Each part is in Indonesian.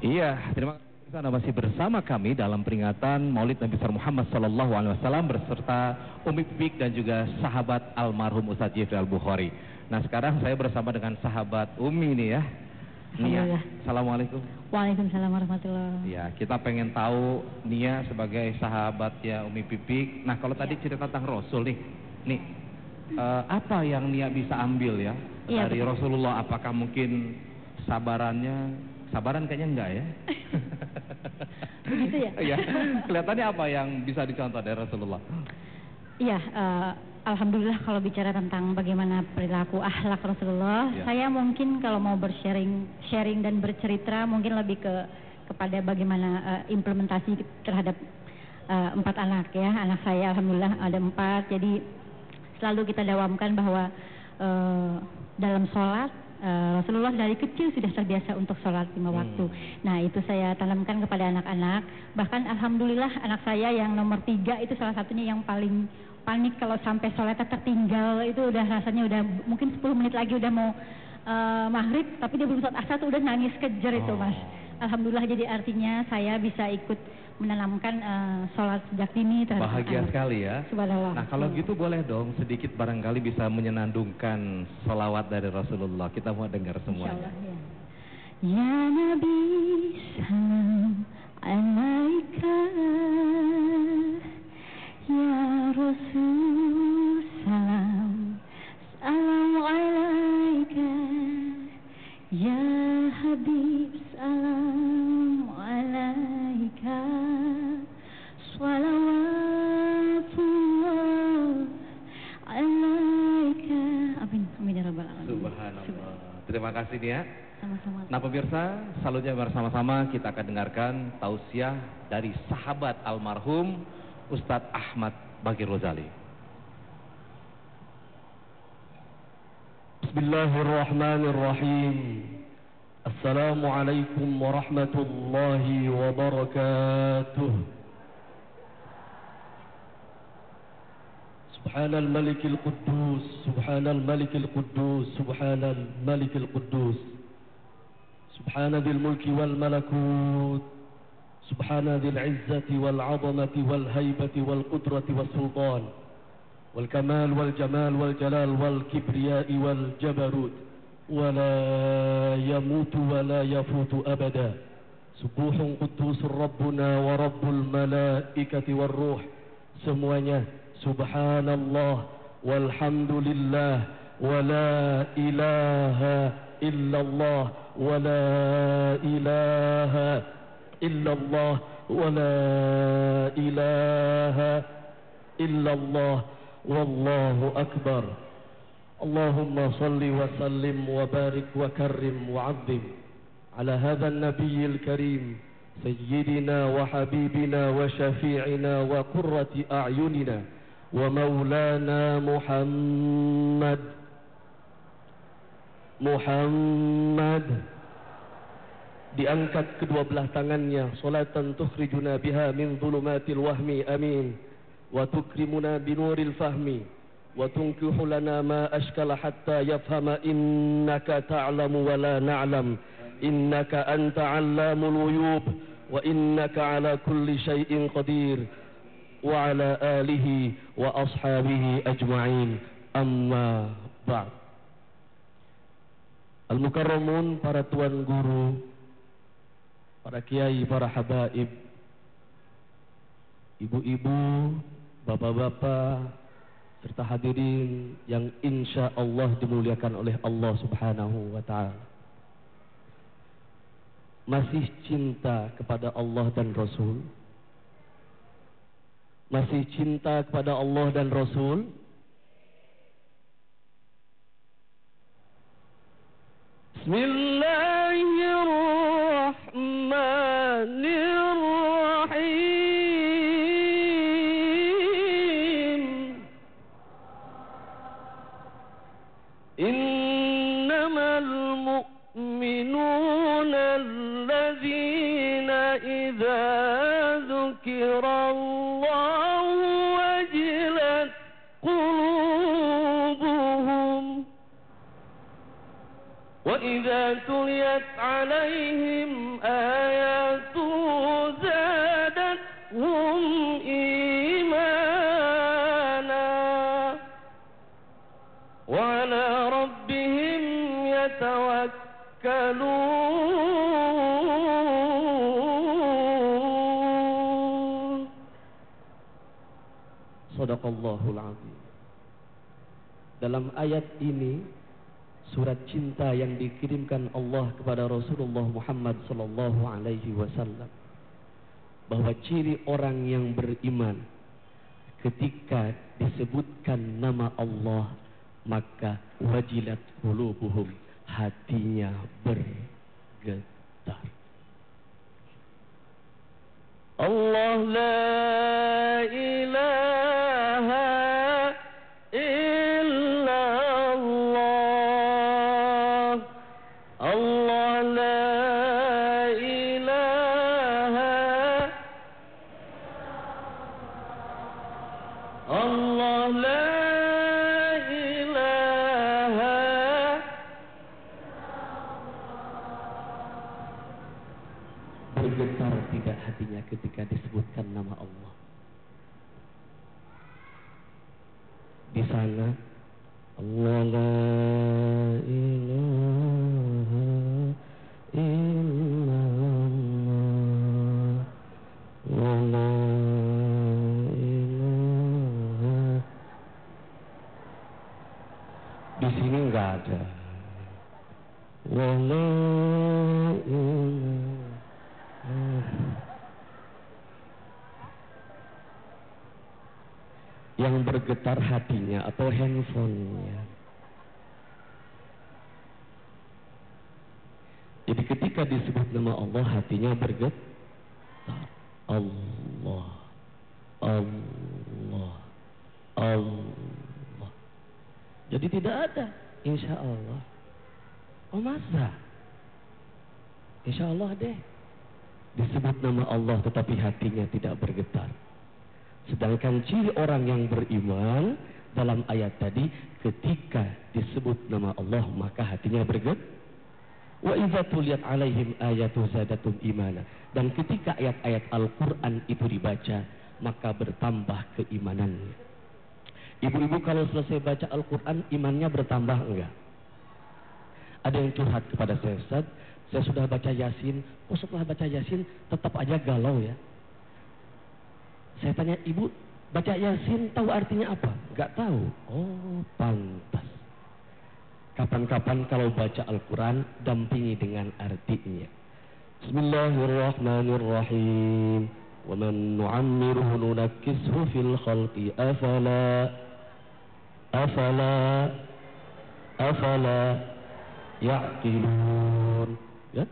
Iya, terima kasih. Anda masih bersama kami dalam peringatan Maulid Nabi besar Muhammad SAW beserta Umi Pipik dan juga sahabat almarhum Ustadz Jifri Al-Bukhari. Nah, sekarang saya bersama dengan sahabat Umi nih ya. Nia, Assalamualaikum. Waalaikumsalam warahmatullahi. Ya, kita pengen tahu Nia sebagai sahabatnya Umi Pipik. Nah, kalau tadi cerita tentang Rasul nih, apa yang Nia bisa ambil ya dari Rasulullah? Apakah mungkin sabaran kayaknya enggak ya? Begitu ya? Iya. Kelihatannya apa yang bisa dicontoh dari Rasulullah? Iya, alhamdulillah kalau bicara tentang bagaimana perilaku akhlak Rasulullah, saya mungkin kalau mau sharing dan bercerita mungkin lebih kepada bagaimana implementasi terhadap 4 anak ya. Anak saya alhamdulillah ada 4, jadi selalu kita dawamkan bahwa dalam sholat Rasulullah dari kecil sudah terbiasa untuk sholat 5 waktu. Nah, itu saya tanamkan kepada anak-anak. Bahkan alhamdulillah anak saya yang nomor 3 itu salah satunya yang paling panik kalau sampai sholatnya tertinggal. Itu udah rasanya udah mungkin 10 menit lagi udah mau maghrib, tapi dia belum sholat asar tuh udah nangis kejer itu, Mas. Alhamdulillah, jadi artinya saya bisa ikut menanamkan sholat sejak dini terhadap bahagia anak. Sekali ya. Subhanallah. Nah, kalau gitu boleh dong sedikit barangkali bisa menyenandungkan sholawat dari Rasulullah. Kita mau dengar semuanya. Insyaallah, ya. Ya Nabi salam alaika, ya Rasul salam alaika, ya Habib salam alaika, salawatullah alaika. Amin, amin ya rabbal alamin. Subhanallah. Terima kasih Nia. Sama-sama. Nah pemirsa, selanjutnya bersama-sama kita akan dengarkan tausiah dari sahabat almarhum Ustadz Ahmad Bagir Rozali. Bismillahirrahmanirrahim. Assalamualaikum warahmatullahi wabarakatuh. Subhanal Malikil Quddus, Subhanal Malikil Quddus, Subhanal Malikil Quddus. Subhana dzil mulki wal malakut, Subhana dzil izzati wal 'azamati wal haibati wal qudrati was sultan, wal kamal wal jamal wal jalal wal kibriyai wal jabarut, wa la yamutu wa la yafutu abada. Subuhun quddusur rabbuna wa rabbul malaikati war ruh. Semuanya subhanallah walhamdulillah wa la ilaha illallah wa la ilaha illallah wa la ilaha illallah wallahu akbar. Allahumma salli wa sallim wa barik wa karrim wa 'azzim ala hadha an-nabiyil karim sayyidina wa habibina wa syafi'ina wa qurrati a'yunina wa maulana Muhammad. Diangkat kedua belah tangannya, salatan tukhrijuna biha min dhulumatil wahmi, amin, wa tukrimuna binuril fahmi, wa tunkihu lana ma ashkala hatta yafhama, innaka ta'lamu wa la na'lam, innaka anta 'allamul ghuyub, wa innaka 'ala kulli syai'in qadir, wa 'ala alihi wa ashabihi ajma'in, amma ba'd. Al-Mukarramun, para tuan guru, para kiai, para habaib, ibu-ibu, bapak-bapak, serta hadirin yang insya Allah dimuliakan oleh Allah Subhanahu wa ta'ala. Masih cinta kepada Allah dan Rasul? Masih cinta kepada Allah dan Rasul? Bismillahirrahmanirrahim. Innamal mu'minuna alladzina idza dzukirallahu wajilat qulubuhum wa idza tuliyat عليهم آياته زادتهم إيمانا وعلى ربهم يتوكلون. Shadaqallahul Azim. Dalam ayat ini, surat cinta yang dikirimkan Allah kepada Rasulullah Muhammad sallallahu alaihi wasallam, bahwa ciri orang yang beriman ketika disebutkan nama Allah maka wajilat qulubuhum, hatinya bergetar. Allah la ilaha illallah, Allah la ilaha, Allah la ilaha, bergetar tidak hatinya ketika disebutkan nama Allah. Di sana Allah la ilaha illallah, wa la ilaha. Di sini enggak ada. Wa la ilaha. Yang bergetar hatinya atau handphonenya. Jadi ketika disebut nama Allah, hatinya bergetar. Allah, Allah, Allah. Jadi tidak ada insya Allah. Oh masa? Insya Allah deh. Disebut nama Allah tetapi hatinya tidak bergetar. Sedangkan ciri orang yang beriman dalam ayat tadi, ketika disebut nama Allah maka hatinya bergetar. Wa idza tuliyat alaihim ayatu zadatum imana. Dan ketika ayat-ayat Al-Quran itu dibaca maka bertambah keimanannya. Ibu-ibu kalau selesai baca Al-Quran imannya bertambah enggak? Ada yang curhat kepada saya, Ustaz, saya sudah baca Yasin, oh setelah baca Yasin tetap aja galau ya. Saya tanya, ibu baca Yasin tahu artinya apa? Enggak tahu. Oh pantas. Kapan-kapan kalau baca Al-Quran dampingi dengan artinya. Bismillahirrahmanirrahim. Wa man nu'ammiruhu nunakkishu fil khalqi afala ya'qilun. Ya?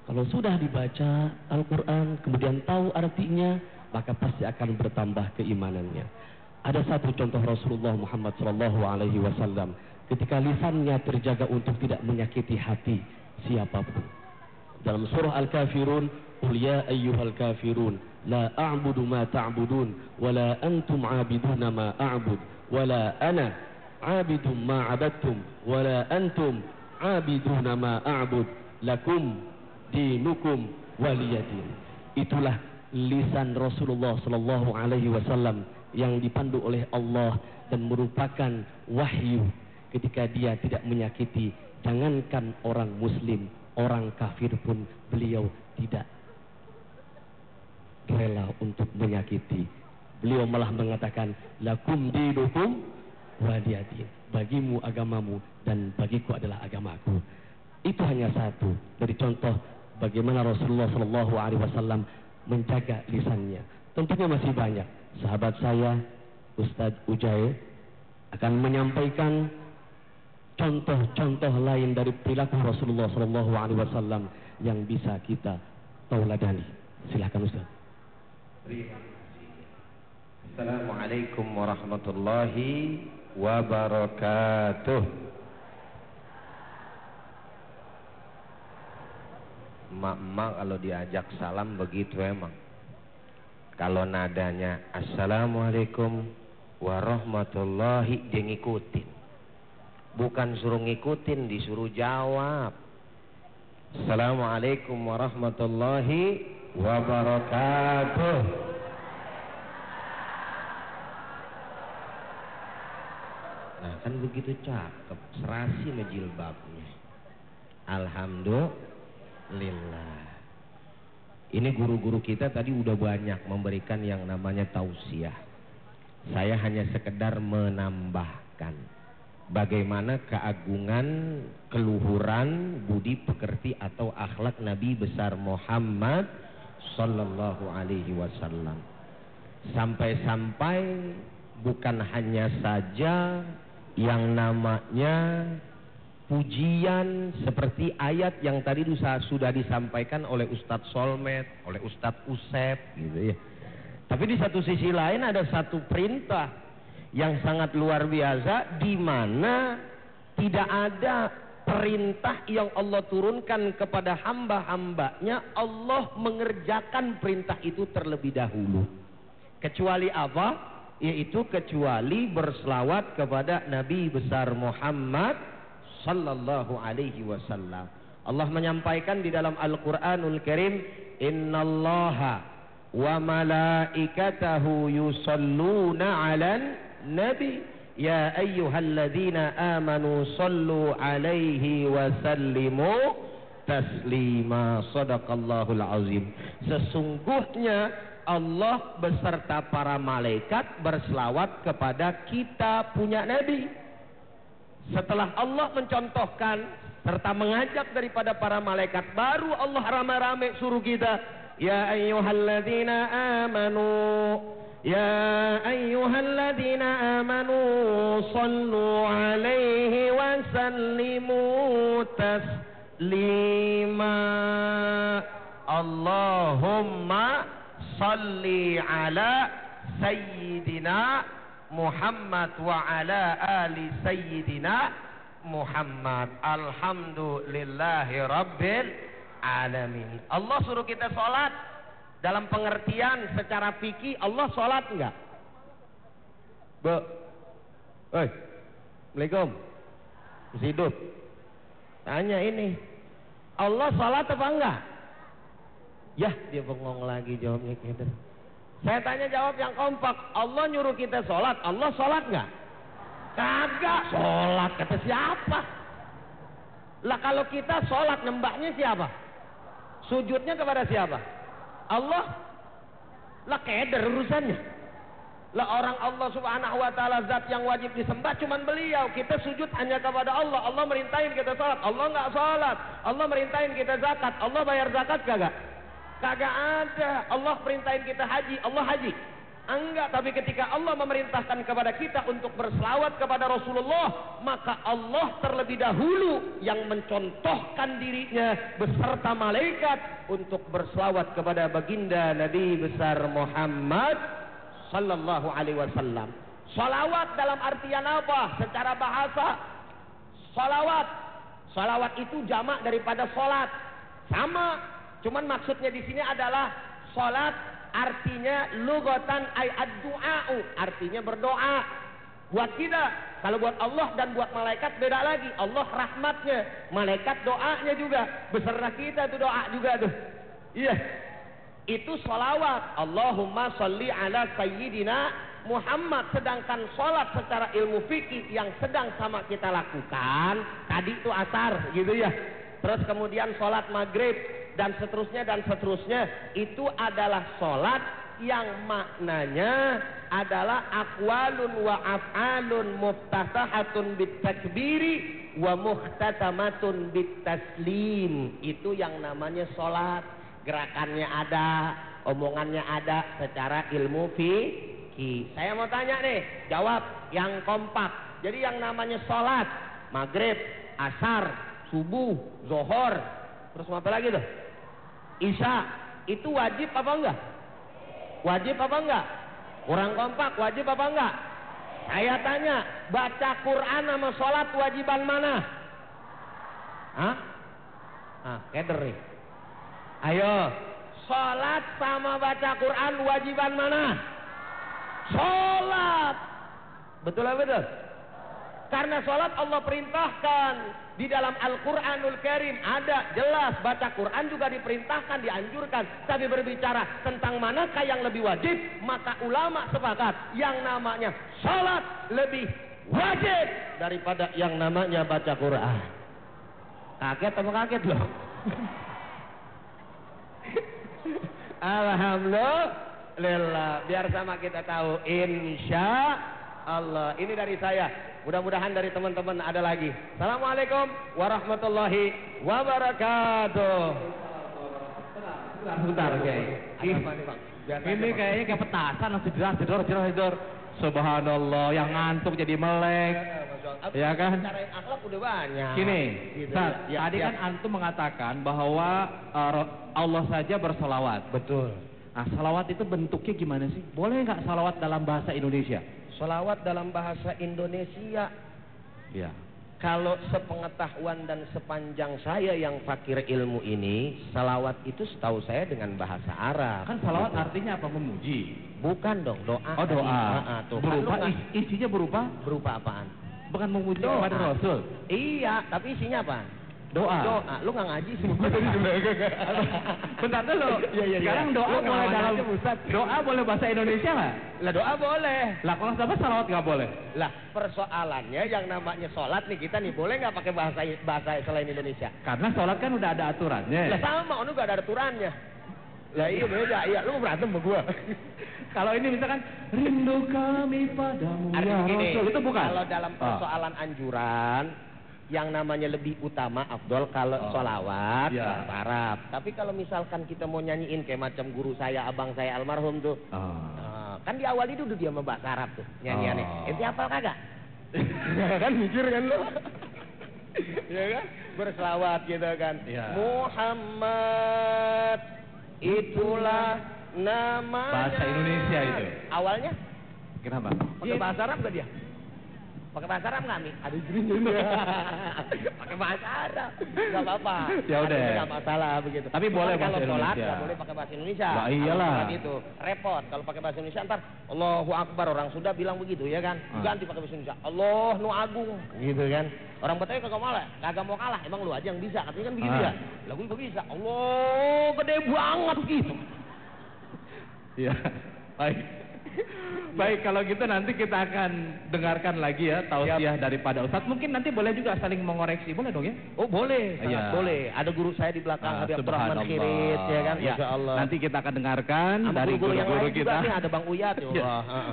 Kalau sudah dibaca Al-Quran kemudian tahu artinya, maka pasti akan bertambah keimanannya. Ada satu contoh Rasulullah Muhammad SAW ketika lisannya terjaga untuk tidak menyakiti hati siapapun. Dalam surah Al-Kafirun, qul ya ayyuhal kafirun la a'budu ma ta'budun wa la antum 'abiduna ma a'bud wa la ana 'abidum ma 'abadtum wa la antum 'abiduna ma a'bud lakum dinukum waliyadin. Itulah lisan Rasulullah sallallahu alaihi wasallam yang dipandu oleh Allah dan merupakan wahyu ketika dia tidak menyakiti, jangankan orang muslim, orang kafir pun beliau tidak rela untuk menyakiti. Beliau malah mengatakan lakum dinukum waliyadin, bagimu agamamu dan bagiku adalah agamaku. Itu hanya satu dari contoh bagaimana Rasulullah sallallahu alaihi wasallam menjaga lisannya. Tentunya masih banyak. Sahabat saya Ustadz Ujair akan menyampaikan contoh-contoh lain dari perilaku Rasulullah SAW yang bisa kita tauladani. Silakan Ustadz. Assalamualaikum warahmatullahi wabarakatuh. Emak-emak kalau diajak salam begitu emang. Kalau nadanya Assalamualaikum warahmatullahi, dia ngikutin. Bukan suruh ngikutin, disuruh jawab. Assalamualaikum warahmatullahi wabarakatuh. Nah kan begitu cakep, serasi jilbabnya. Alhamdulillah. Ini guru-guru kita tadi udah banyak memberikan yang namanya tausiah. Saya hanya sekedar menambahkan bagaimana keagungan, keluhuran, budi pekerti atau akhlak Nabi besar Muhammad sallallahu alaihi wasallam. Sampai-sampai bukan hanya saja yang namanya pujian seperti ayat yang tadi sudah disampaikan oleh Ustadz Solmed, oleh Ustadz Usep gitu ya. Tapi di satu sisi lain ada satu perintah yang sangat luar biasa, di mana tidak ada perintah yang Allah turunkan kepada hamba-hambanya Allah mengerjakan perintah itu terlebih dahulu. Kecuali apa? Yaitu kecuali berselawat kepada Nabi besar Muhammad sallallahu alaihi wasallam. Allah menyampaikan di dalam Al-Qur'anul Karim, innallaha wa malaikatahu yusalluna 'alan nabi ya ayyuhalladzina amanu sallu 'alaihi wa sallimu taslima. Shadaqallahul azim. Sesungguhnya Allah beserta para malaikat berselawat kepada kita punya nabi. Setelah Allah mencontohkan serta mengajak daripada para malaikat, baru Allah rame-rame suruh kita, ya ayyuhalladzina amanu, ya ayyuhalladzina amanu sallu alaihi wa sallimu taslima. Allahumma salli ala sayyidina Muhammad wa ala ali sayyidina Muhammad. Alhamdulillahi rabbil alamin. Allah suruh kita sholat. Dalam pengertian secara fikih, Allah sholat enggak? Bu, oi, Assalamualaikum, masih hidup? Tanya ini, Allah sholat apa enggak? Yah, dia bengong lagi jawabnya gitu. Saya tanya jawab yang kompak. Allah nyuruh kita sholat, Allah sholat nggak? Kagak. Sholat kata siapa? Lah kalau kita sholat nyembahnya siapa? Sujudnya kepada siapa? Allah. Lah keder urusannya. Lah orang Allah subhanahu wa ta'ala zat yang wajib disembah cuman beliau. Kita sujud hanya kepada Allah. Allah merintahin kita sholat, Allah nggak sholat. Allah merintahin kita zakat, Allah bayar zakat kagak? Kagak ada. Allah perintahin kita haji, Allah haji? Enggak. Tapi ketika Allah memerintahkan kepada kita untuk berselawat kepada Rasulullah, maka Allah terlebih dahulu yang mencontohkan dirinya beserta malaikat untuk berselawat kepada baginda Nabi besar Muhammad sallallahu alaihi wasallam. Salawat dalam artian apa? Secara bahasa, salawat itu jamak daripada solat, sama. Cuman maksudnya di sini adalah salat, artinya lugatan ay ad-du'a'u, artinya berdoa. Buat kita, kalau buat Allah dan buat malaikat beda lagi. Allah rahmatnya, malaikat doanya juga. Beserta kita tuh doa juga tuh. Iya. Itu sholawat. Allahumma sholli ala sayyidina Muhammad. Sedangkan sholat secara ilmu fikih yang sedang sama kita lakukan tadi itu asar gitu ya. Terus kemudian sholat maghrib dan seterusnya itu adalah sholat yang maknanya adalah aqwalun wa af'alun muftatahatun bitakbiri wa muhtatamatun bitaslim. Itu yang namanya sholat. Gerakannya ada, omongannya ada secara ilmu fikih. Saya mau tanya nih, jawab yang kompak. Jadi yang namanya sholat maghrib, asar, subuh, zohor, terus apa lagi tuh? Isya, itu wajib apa enggak? Wajib apa enggak? Kurang kompak, wajib apa enggak? Saya tanya, baca Quran sama sholat wajiban mana? Hah? Keder nih. Ayo, sholat sama baca Quran wajiban mana? Sholat. Betul apa betul? Karena sholat Allah perintahkan. Di dalam Al-Quranul Karim ada jelas, baca Quran juga diperintahkan, dianjurkan. Tapi berbicara tentang manakah yang lebih wajib, maka ulama sepakat yang namanya sholat lebih wajib daripada yang namanya baca Quran. Kaget apa kaget loh? Alhamdulillah. Biar sama kita tahu, insya Allah. Ini dari saya. Mudah-mudahan dari teman-teman ada lagi. Assalamualaikum warahmatullahi wabarakatuh. Sebentar, ini kayaknya kayak petasan, langsung jedor. Subhanallah, yang ngantuk jadi melek. Ya kan? Cara akhlak udah banyak. Gini, gitu. tadi kan antum mengatakan bahwa Allah saja bersolawat. Betul. Nah, salawat itu bentuknya gimana sih? Boleh nggak salawat dalam bahasa Indonesia? Salawat dalam bahasa Indonesia. Ya. Kalau sepengetahuan dan sepanjang saya yang fakir ilmu ini, salawat itu setahu saya dengan bahasa Arab. Kan salawat artinya apa? Memuji. Bukan dong, doa. Oh, doa. Tuh, Berupa kan isinya berupa? Berupa apaan? Bukan memuji Doa. kepada Rasul. Iya, tapi isinya apa? Doa. Doa. Lu nggak ngaji sih? Bentar dulu. Iya. Sekarang doa boleh dalam doa boleh bahasa Indonesia nggak? Lah doa boleh. Lah kalau sama salawat nggak boleh. Lah persoalannya yang namanya sholat nih, kita nih boleh nggak pakai bahasa selain Indonesia? Karena sholat kan udah ada aturannya. Lah sama, onu gak ada aturannya. Lah iya beda. Iya, lu mau berantem sama gua? Kalau ini misalkan rindu kami padamu ya Rasul, itu bukan. Kalau dalam persoalan anjuran, yang namanya lebih utama afdol kalau sholawat bahasa Arab. Tapi kalau misalkan kita mau nyanyiin kayak macam guru saya, abang saya almarhum tuh, kan di awal itu udah dia sama bahasa Arab tuh nyanyiannya. Ente hafal kagak? Kan mikir kan lo? Ya kan? Berselawat gitu kan. Muhammad itulah namanya. Bahasa Indonesia itu. Awalnya? Kenapa? Pakai bahasa Arab gak dia? Pakai bahasa Arab nggak, Mi? Ada istrinya. Pakai bahasa Arab. Nggak apa-apa. Ya udah. Nggak masalah begitu. Tapi boleh bahasa kalau sholat Indonesia. nggak boleh pakai bahasa Indonesia. Lah iyalah. Kalau sholat itu repot. Kalau pakai bahasa Indonesia ntar Allahu Akbar, orang sudah bilang begitu ya kan. Ganti pakai bahasa Indonesia. Allah nu agung. Gitu kan. Orang Betawi kagak mau kalah. Emang lu aja yang bisa. Katanya kan begitu ya. Lagu juga bisa. Allah gede banget gitu. Iya. Baik. Baik, kalau gitu nanti kita akan dengarkan lagi ya tausiah daripada Ustadz. Mungkin nanti boleh juga saling mengoreksi, boleh dong ya? Oh boleh, sangat boleh. Ada guru saya di belakang, Habib Abdurrahman Khirit, ya kan? Masya Allah. Nanti kita akan dengarkan sama dari guru-guru kita. juga nih, ada Bang Uyat.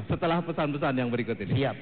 Setelah pesan-pesan yang berikut ini. Siap.